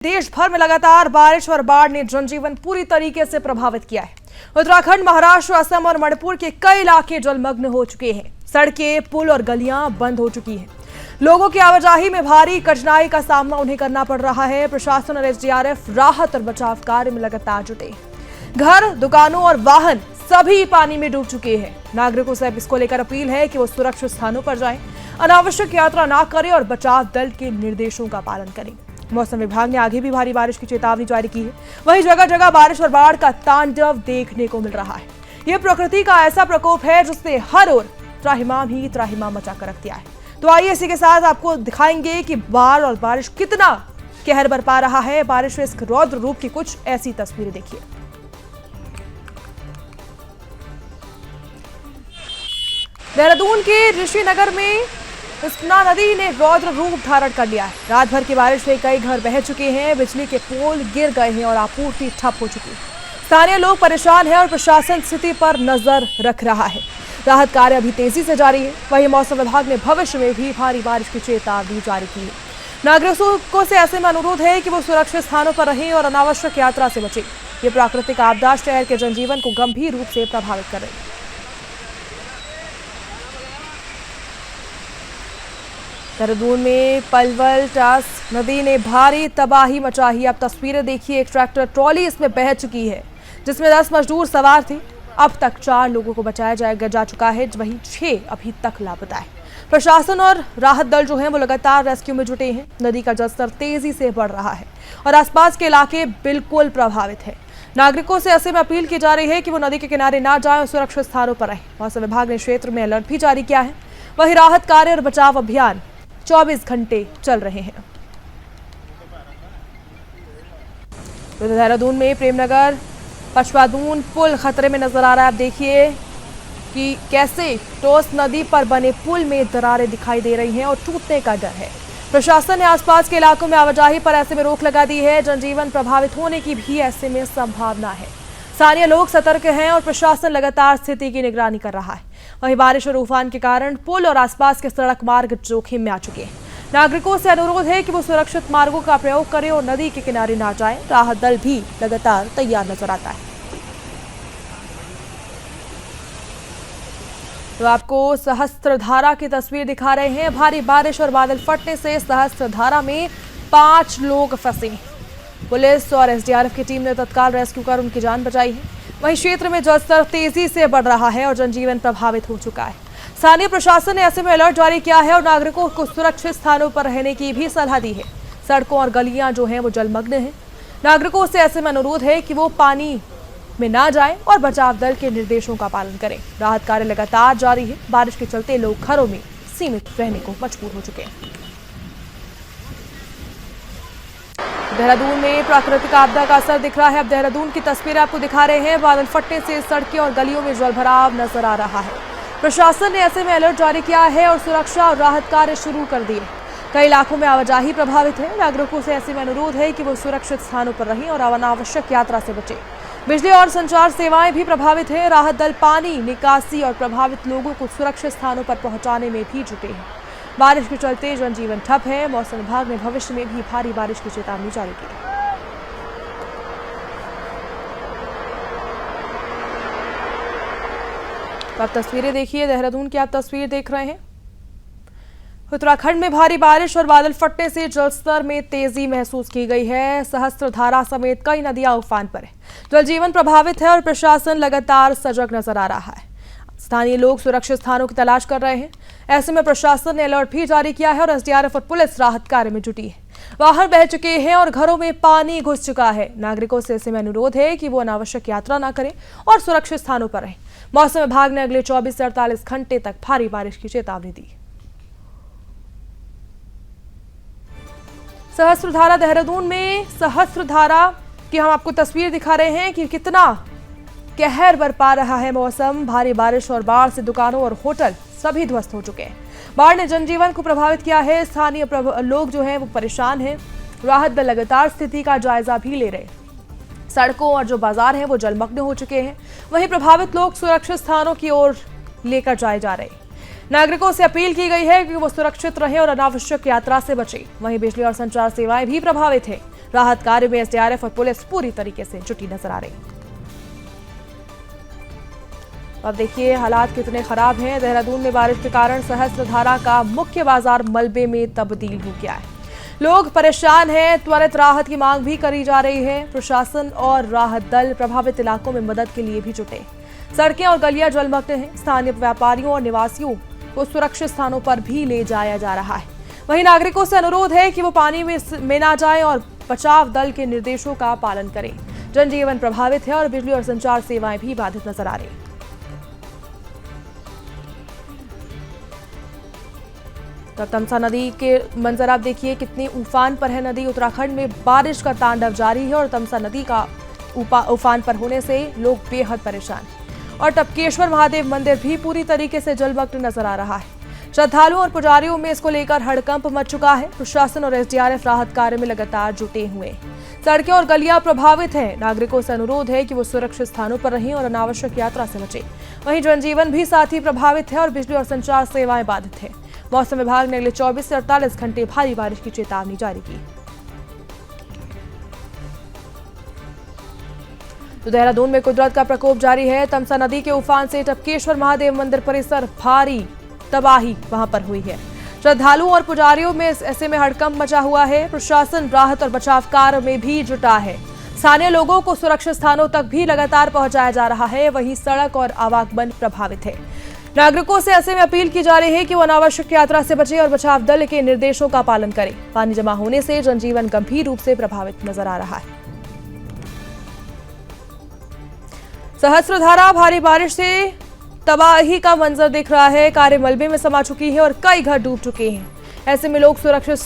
देश भर में लगातार बारिश और बाढ़ ने जनजीवन पूरी तरीके से प्रभावित किया है। उत्तराखंड, महाराष्ट्र, असम और मणिपुर के कई इलाके जलमग्न हो चुके हैं। सड़कें, पुल और गलियां बंद हो चुकी हैं। लोगों की आवाजाही में भारी कठिनाई का सामना उन्हें करना पड़ रहा है। प्रशासन और एसडीआरएफ राहत और बचाव कार्य में लगातार जुटे। घर, दुकानों और वाहन सभी पानी में डूब चुके हैं। नागरिकों से अब इसको लेकर अपील है कि वो सुरक्षित स्थानों पर जाएं, अनावश्यक यात्रा ना करें और बचाव दल के निर्देशों का पालन करें। मौसम विभाग ने आगे भी भारी बारिश की चेतावनी जारी की है। वहीं जगह जगह बारिश और बाढ़ का तांडव देखने को मिल रहा है। यह प्रकृति का ऐसा प्रकोप है जिसने हर ओर त्राहिमाम ही त्राहिमाम मचा कर रख दिया है। तो आइए इसी के साथ आपको दिखाएंगे कि बाढ़ और बारिश कितना कहर बरपा रहा है। बारिश में इस रौद्र रूप की कुछ ऐसी तस्वीरें देखिए। देहरादून के ऋषिनगर में कृष्णा नदी ने रौद्र रूप धारण कर लिया है। रात भर की बारिश से कई घर बह चुके हैं, बिजली के पोल गिर गए हैं और आपूर्ति ठप हो चुकी है। स्थानीय लोग परेशान हैं और प्रशासन स्थिति पर नजर रख रहा है। राहत कार्य अभी तेजी से जारी है। वहीं मौसम विभाग ने भविष्य में भी भारी बारिश की चेतावनी जारी की है। नागरिकों से ऐसे में अनुरोध है कि वो सुरक्षित स्थानों पर रहें और अनावश्यक यात्रा से बचें। ये प्राकृतिक आपदा शहर के जनजीवन को गंभीर रूप से प्रभावित कर रही है। देहरादून में पलवल टास नदी ने भारी तबाही मचाई। अब तस्वीरें देखिए, एक ट्रैक्टर ट्रॉली इसमें बह चुकी है जिसमें 10 मजदूर सवार थे। अब तक 4 लोगों को बचाया जा चुका है, वहीं 6 अभी तक लापता है। प्रशासन और राहत दल जो हैं वो लगातार रेस्क्यू में जुटे हैं। नदी का जलस्तर तेजी से बढ़ रहा है और आसपास के इलाके बिल्कुल प्रभावित है। नागरिकों से ऐसे में अपील की जा रही है कि वो नदी के किनारे ना जाएं और सुरक्षित स्थानों पर रहें। मौसम विभाग ने क्षेत्र में अलर्ट भी जारी किया है। वहीं राहत कार्य और बचाव अभियान 24 घंटे चल रहे हैं। तो देहरादून में प्रेमनगर पचपादून पुल खतरे में नजर आ रहा है। आप देखिए कि कैसे टोस नदी पर बने पुल में दरारें दिखाई दे रही हैं और टूटने का डर है। प्रशासन ने आसपास के इलाकों में आवाजाही पर ऐसे में रोक लगा दी है। जनजीवन प्रभावित होने की भी ऐसे में संभावना है। स्थानीय लोग सतर्क हैं और प्रशासन लगातार स्थिति की निगरानी कर रहा है। वहीं बारिश और तूफान के कारण पुल और आसपास के सड़क मार्ग जोखिम में आ चुके हैं। नागरिकों से अनुरोध है कि वो सुरक्षित मार्गों का प्रयोग करें और नदी के किनारे ना जाएं। राहत दल भी लगातार तैयार नजर आता है। तो आपको सहस्त्रधारा की तस्वीर दिखा रहे हैं। भारी बारिश और बादल फटने से सहस्त्रधारा में 5 लोग फंसे। पुलिस और एसडीआरएफ की टीम ने तत्काल रेस्क्यू कर उनकी जान बचाई है। वहीं क्षेत्र में जलस्तर तेजी से बढ़ रहा है और जनजीवन प्रभावित हो चुका है। स्थानीय प्रशासन ने ऐसे में अलर्ट जारी किया है और नागरिकों को सुरक्षित स्थानों पर रहने की भी सलाह दी है। सड़कों और गलियां जो हैं वो जलमग्न हैं। नागरिकों से ऐसे में अनुरोध है कि वो पानी में ना जाएं और बचाव दल के निर्देशों का पालन करें। राहत कार्य लगातार जारी है। बारिश के चलते लोग घरों में सीमित रहने को मजबूर हो चुके हैं। देहरादून में प्राकृतिक आपदा का असर दिख रहा है। अब देहरादून की तस्वीरें आपको दिखा रहे हैं। बादल फटने से सड़कें और गलियों में जलभराव नजर आ रहा है। प्रशासन ने ऐसे में अलर्ट जारी किया है और सुरक्षा और राहत कार्य शुरू कर दिए। कई इलाकों में आवाजाही प्रभावित है। नागरिकों से ऐसे में अनुरोध है कि वो सुरक्षित स्थानों पर रहें और अनावश्यक यात्रा से बचें। बिजली और संचार सेवाएं भी प्रभावित है। राहत दल पानी निकासी और प्रभावित लोगों को सुरक्षित स्थानों पर पहुंचाने में भी जुटे हैं। बारिश के चलते जनजीवन ठप है। मौसम विभाग ने भविष्य में भी भारी बारिश की चेतावनी जारी की है। तो आप तस्वीरें देखिए, देहरादून की आप तस्वीर देख रहे हैं। उत्तराखंड में भारी बारिश और बादल फटने से जलस्तर में तेजी महसूस की गई है। सहस्त्रधारा समेत कई नदियां उफान पर है। जनजीवन प्रभावित है और प्रशासन लगातार सजग नजर आ रहा है। स्थानीय लोग सुरक्षित स्थानों की तलाश कर रहे हैं। ऐसे में प्रशासन ने अलर्ट भी जारी किया है और एसडीआरएफ और पुलिस राहत कार्य में जुटी है। वाहन बह चुके हैं और घरों में पानी घुस चुका है। नागरिकों से ऐसे में अनुरोध है कि वो अनावश्यक यात्रा न करें और सुरक्षित स्थानों पर रहें। मौसम विभाग ने अगले 24 से 48 घंटे तक भारी बारिश की चेतावनी दी। सहस्त्रधारा देहरादून में सहस्त्रधारा की हम आपको तस्वीर दिखा रहे हैं कि कितना कहर बरपा रहा है मौसम। भारी बारिश और बाढ़ से दुकानों और होटल सभी ध्वस्त हो चुके हैं। बाढ़ ने जनजीवन को प्रभावित किया है। स्थानीय लोग जो हैं वो परेशान हैं। राहत दल लगातार स्थिति का जायजा भी ले रहे हैं। सड़कों और जो बाजार हैं वो जलमग्न हो चुके हैं। वहीं प्रभावित लोग सुरक्षित स्थानों की ओर लेकर जाए जा रहे हैं। नागरिकों से अपील की गई है कि वो सुरक्षित रहें और अनावश्यक यात्रा से बचें। वहीं बिजली और संचार सेवाएं भी प्रभावित हैं। राहत कार्य में एसडीआरएफ और पुलिस पूरी तरीके से जुटी नजर आ रही। अब देखिए हालात कितने खराब हैं। देहरादून में बारिश के कारण सहस्त्रधारा का मुख्य बाजार मलबे में तब्दील हो गया है। लोग परेशान हैं। त्वरित राहत की मांग भी करी जा रही है। प्रशासन और राहत दल प्रभावित इलाकों में मदद के लिए भी जुटे। सड़कें और गलियां जलमग्न हैं। स्थानीय व्यापारियों और निवासियों को सुरक्षित स्थानों पर भी ले जाया जा रहा है। वहीं नागरिकों से अनुरोध है कि वो पानी में ना जाएं और बचाव दल के निर्देशों का पालन करें। जनजीवन प्रभावित है और बिजली और संचार सेवाएं भी बाधित नजर आ रही। तो तमसा नदी के मंजर आप देखिए, कितनी उफान पर है नदी। उत्तराखंड में बारिश का तांडव जारी है और तमसा नदी का उफान पर होने से लोग बेहद परेशान। और टपकेश्वर महादेव मंदिर भी पूरी तरीके से जलमग्न नजर आ रहा है। श्रद्धालुओं और पुजारियों में इसको लेकर हड़कंप मच चुका है। प्रशासन और एसडीआरएफ राहत कार्य में लगातार जुटे हुए। सड़कें और गलियां प्रभावित हैं। नागरिकों से अनुरोध है कि वो सुरक्षित स्थानों पर रहें और अनावश्यक यात्रा से बचें। वहीं जनजीवन भी साथ ही प्रभावित है और बिजली और संचार सेवाएं बाधित है। मौसम विभाग ने अगले 24 से 48 घंटे भारी बारिश की चेतावनी जारी की। तो देहरादून में कुदरत का प्रकोप जारी है। तमसा नदी के उफान से टपकेश्वर महादेव मंदिर परिसर भारी तबाही वहां पर हुई है। श्रद्धालुओं और पुजारियों में ऐसे में हड़कंप मचा हुआ है। प्रशासन राहत और बचाव कार्य में भी जुटा है। स्थानीय लोगों को सुरक्षित स्थानों तक भी लगातार पहुंचाया जा रहा है। वहीं सड़क और आवागमन प्रभावित है। नागरिकों से ऐसे में अपील की जा रही है कि वो अनावश्यक यात्रा से बचें और बचाव दल के निर्देशों का पालन करें। पानी जमा होने से जनजीवन गंभीर रूप से प्रभावित नजर आ रहा है। सहस्त्रधारा भारी बारिश से तबाही का मंजर दिख रहा है। कारें मलबे में समा चुकी है और कई घर डूब चुके हैं। ऐसे में लोग सुरक्षित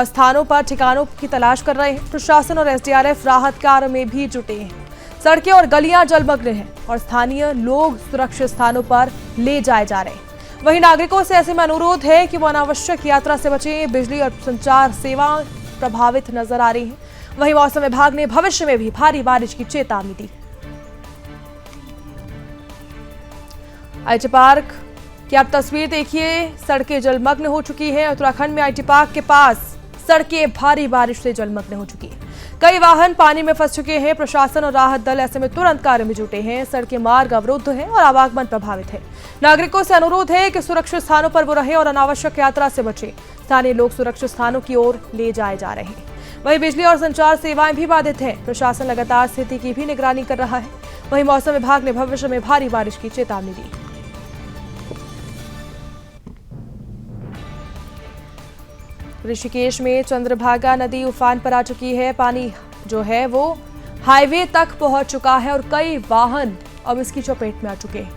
स्थानों पर ठिकानों की तलाश कर रहे हैं। प्रशासन और एसडीआरएफ राहत कार्य में भी जुटे हैं। सड़कें और गलियां जलमग्न हैं और स्थानीय लोग सुरक्षित स्थानों पर ले जाए जा रहे हैं। वहीं नागरिकों से ऐसे में अनुरोध है कि वो अनावश्यक यात्रा से बचें। बिजली और संचार सेवा प्रभावित नजर आ रही है। वहीं मौसम विभाग ने भविष्य में भी भारी बारिश की चेतावनी दी। आईटी पार्क की आप तस्वीर देखिए, सड़कें जलमग्न हो चुकी हैं। उत्तराखंड में आईटी पार्क के पास सड़कें भारी बारिश से जलमग्न हो चुकी हैं। कई वाहन पानी में फंस चुके हैं। प्रशासन और राहत दल ऐसे में तुरंत कार्य में जुटे हैं। सड़कें मार्ग अवरुद्ध हैं और आवागमन प्रभावित है। नागरिकों से अनुरोध है कि सुरक्षित स्थानों पर वो रहे और अनावश्यक यात्रा से बचे। स्थानीय लोग सुरक्षित स्थानों की ओर ले जाए जा रहे हैं। वहीं बिजली और संचार सेवाएं भी बाधित हैं। प्रशासन लगातार स्थिति की भी निगरानी कर रहा है। वहीं मौसम विभाग ने भविष्य में भारी बारिश की चेतावनी दी। ऋषिकेश में चंद्रभागा नदी उफान पर आ चुकी है। पानी जो है वो हाईवे तक पहुंच चुका है और कई वाहन अब इसकी चपेट में आ चुके हैं।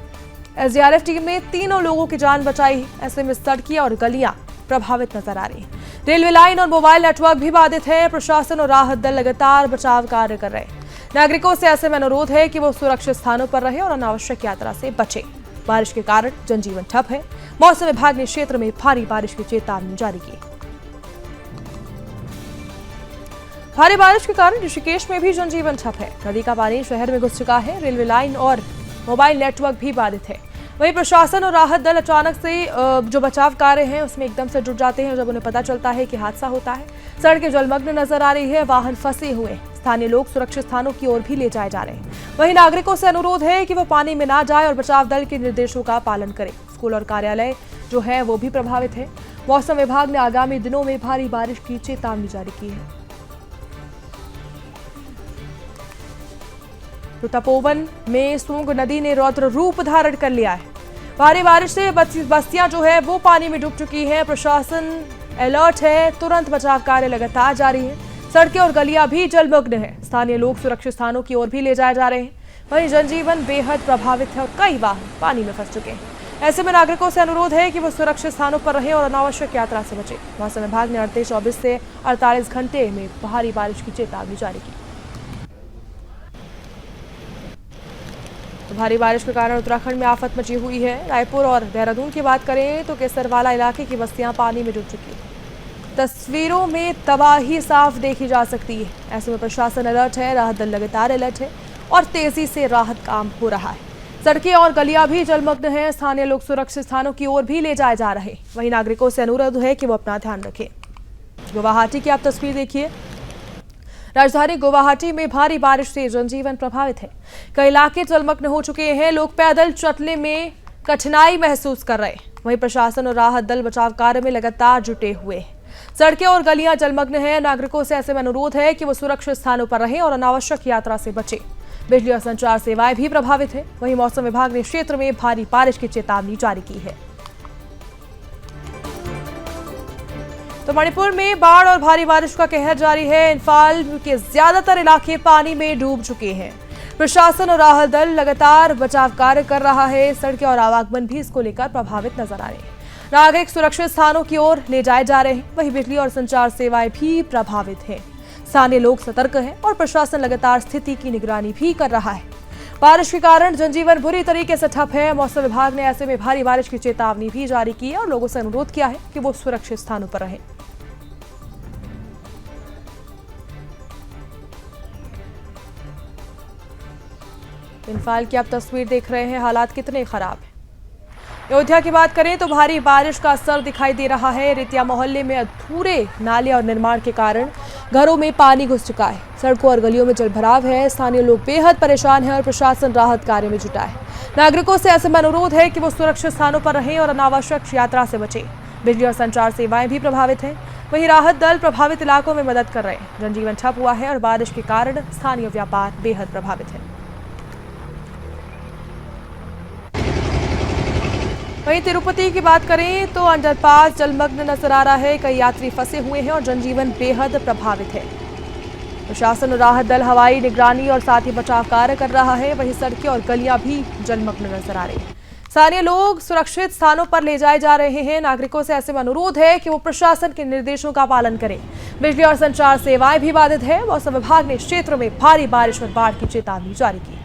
एसडीआरएफ टीम ने तीनों लोगों की जान बचाई। ऐसे में सड़कें और गलियां प्रभावित नजर आ रही हैं। रेलवे लाइन और मोबाइल नेटवर्क भी बाधित है। प्रशासन और राहत दल लगातार बचाव कार्य कर रहे हैं। नागरिकों से ऐसे में अनुरोध है कि वो सुरक्षित स्थानों पर रहे और अनावश्यक यात्रा से बचे। बारिश के कारण जनजीवन ठप है। मौसम विभाग ने क्षेत्र में भारी बारिश की चेतावनी जारी की। भारी बारिश के कारण ऋषिकेश में भी जनजीवन ठप है। नदी का पानी शहर में घुस चुका है। रेलवे लाइन और मोबाइल नेटवर्क भी बाधित है। वहीं प्रशासन और राहत दल अचानक से जो बचाव कार्य हैं उसमें एकदम से जुट जाते हैं जब उन्हें पता चलता है कि हादसा होता है। सड़कें जलमग्न नजर आ रही है। वाहन फंसे हुए हैं। स्थानीय लोग सुरक्षित स्थानों की ओर भी ले जाए जा रहे हैं। वहीं नागरिकों से अनुरोध है कि वो पानी में ना जाए और बचाव दल के निर्देशों का पालन करें। स्कूल और कार्यालय जो है वो भी प्रभावित है। मौसम विभाग ने आगामी दिनों में भारी बारिश की चेतावनी जारी की है। तो तपोवन में सूंग नदी ने रौद्र रूप धारण कर लिया है। भारी बारिश से बस्तियां जो है वो पानी में डूब चुकी हैं। प्रशासन अलर्ट है। तुरंत बचाव कार्य लगातार जारी है। सड़कें और गलियां भी जलमग्न है। स्थानीय लोग सुरक्षित स्थानों की ओर भी ले जाए जा रहे हैं। वहीं जनजीवन बेहद प्रभावित है और कई वाहन पानी में फंस चुके हैं। ऐसे में नागरिकों से अनुरोध है कि वो सुरक्षित स्थानों पर रहें और अनावश्यक यात्रा से बचें। मौसम विभाग ने अगले 24 से 48 घंटे में भारी बारिश की चेतावनी जारी की। तो भारी बारिश के कारण उत्तराखंड में आफत मची हुई है। रायपुर और देहरादून की बात करें तो केसरवाला इलाके की बस्तियां पानी में डूब चुकी हैं। तस्वीरों में तबाही साफ देखी जा सकती है। ऐसे में प्रशासन अलर्ट है। राहत दल लगातार अलर्ट है और तेजी से राहत काम हो रहा है। सड़कें और गलियां भी जलमग्न हैं। स्थानीय लोग सुरक्षित स्थानों की ओर भी ले जाए जा रहे हैं। वहीं नागरिकों से अनुरोध है कि वो अपना ध्यान रखें। गुवाहाटी की आप तस्वीर देखिए। राजधानी गुवाहाटी में भारी बारिश से जनजीवन प्रभावित है। कई इलाके जलमग्न हो चुके हैं। लोग पैदल चलने में कठिनाई महसूस कर रहे हैं। वहीं प्रशासन और राहत दल बचाव कार्य में लगातार जुटे हुए हैं। सड़कें और गलियां जलमग्न हैं। नागरिकों से ऐसे में अनुरोध है कि वो सुरक्षित स्थानों पर रहें और अनावश्यक यात्रा से बचें। बिजली और संचार सेवाएं भी प्रभावित है। वहीं मौसम विभाग ने क्षेत्र में भारी बारिश की चेतावनी जारी की है। तो मणिपुर में बाढ़ और भारी बारिश का कहर जारी है। इंफाल के ज्यादातर इलाके पानी में डूब चुके हैं। प्रशासन और राहत दल लगातार बचाव कार्य कर रहा है। सड़कें और आवागमन भी इसको लेकर प्रभावित नजर आ रहे हैं। नागरिक सुरक्षित स्थानों की ओर ले जाए जा रहे हैं। वहीं बिजली और संचार सेवाएं भी प्रभावित हैं। स्थानीय लोग सतर्क हैं और प्रशासन लगातार स्थिति की निगरानी भी कर रहा है। बारिश के कारण जनजीवन बुरी तरीके से ठप है। मौसम विभाग ने ऐसे में भारी बारिश की चेतावनी भी जारी की है और लोगों से अनुरोध किया है कि वो सुरक्षित स्थानों पर रहें। इंफाल की आप तस्वीर देख रहे हैं। हालात कितने खराब हैं। अयोध्या की बात करें तो भारी बारिश का असर दिखाई दे रहा है। रेतिया मोहल्ले में अधूरे नाले और निर्माण के कारण घरों में पानी घुस चुका है। सड़कों और गलियों में जलभराव है। स्थानीय लोग बेहद परेशान हैं और प्रशासन राहत कार्य में जुटा है। नागरिकों से ऐसे में अनुरोध है कि वो सुरक्षित स्थानों पर रहें और अनावश्यक यात्रा से बचें। बिजली और संचार सेवाएं भी प्रभावित हैं। वहीं राहत दल प्रभावित इलाकों में मदद कर रहे हैं। जनजीवन ठप हुआ है और बारिश के कारण स्थानीय व्यापार बेहद प्रभावित है। वहीं तिरुपति की बात करें तो अंडरपास जलमग्न नजर आ रहा है। कई यात्री फंसे हुए हैं और जनजीवन बेहद प्रभावित है। प्रशासन और राहत दल हवाई निगरानी और साथ ही बचाव कार्य कर रहा है। वहीं सड़कें और गलियां भी जलमग्न नजर आ रही हैं। स्थानीय लोग सुरक्षित स्थानों पर ले जाए जा रहे हैं। नागरिकों से ऐसे में अनुरोध है कि वो प्रशासन के निर्देशों का पालन करें। बिजली और संचार सेवाएं भी बाधित है। मौसम विभाग ने क्षेत्र में भारी बारिश और बाढ़ की चेतावनी जारी की है।